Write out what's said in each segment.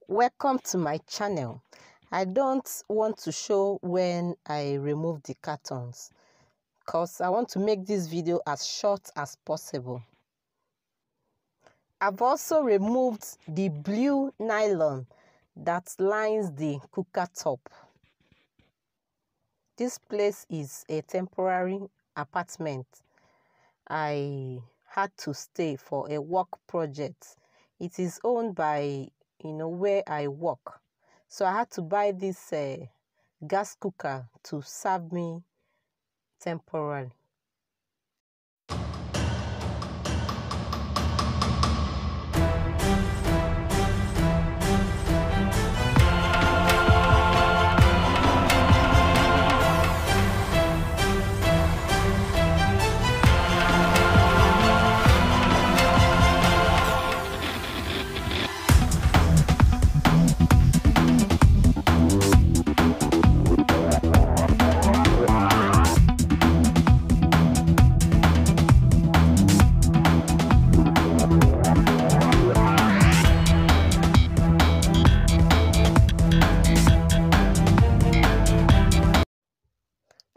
Welcome to my channel. I don't want to show when I remove the cartons because I want to make this video as short as possible. I've also removed the blue nylon that lines the cooker top. This place is a temporary apartment. I had to stay for a work project. It is owned by where I work, so I had to buy this gas cooker to serve me temporarily.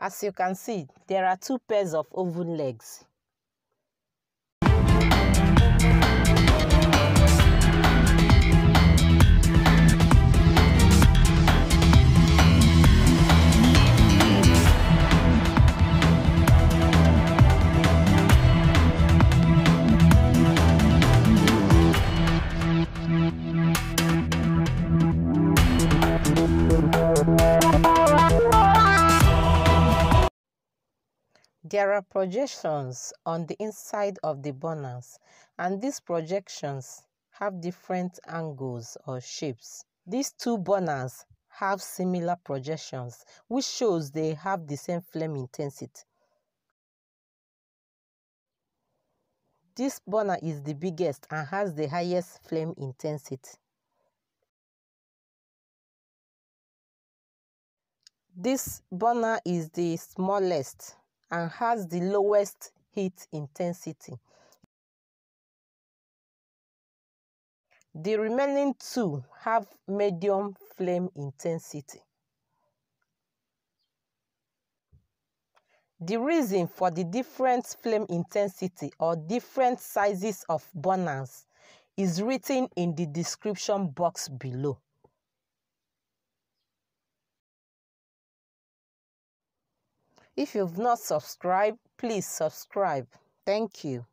As you can see, there are two pairs of oven legs. There are projections on the inside of the burners, and these projections have different angles or shapes. These two burners have similar projections, which shows they have the same flame intensity. This burner is the biggest and has the highest flame intensity. This burner is the smallest and has the lowest heat intensity. The remaining two have medium flame intensity. The reason for the different flame intensity or different sizes of burners is written in the description box below. If you've not subscribed, please subscribe. Thank you.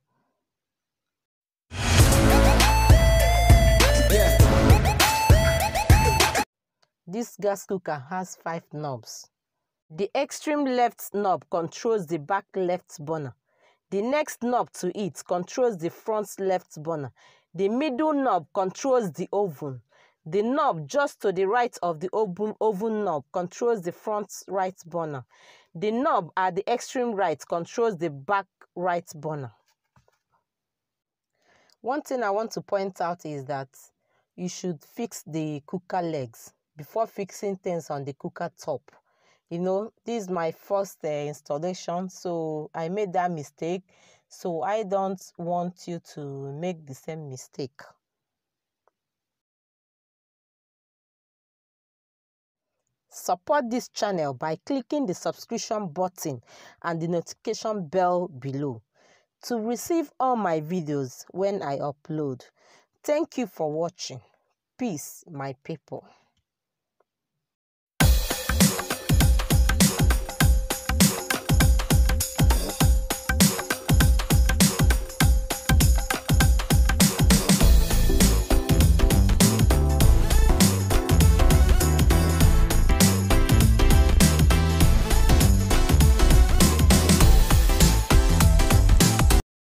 This gas cooker has 5 knobs. The extreme left knob controls the back left burner. The next knob to it controls the front left burner. The middle knob controls the oven. The knob just to the right of the oven knob controls the front right burner. The knob at the extreme right controls the back right burner. One thing I want to point out is that you should fix the cooker legs before fixing things on the cooker top. This is my first installation, so I made that mistake. So I don't want you to make the same mistake. Support this channel by clicking the subscription button and the notification bell below to receive all my videos when I upload. Thank you for watching. Peace, my people.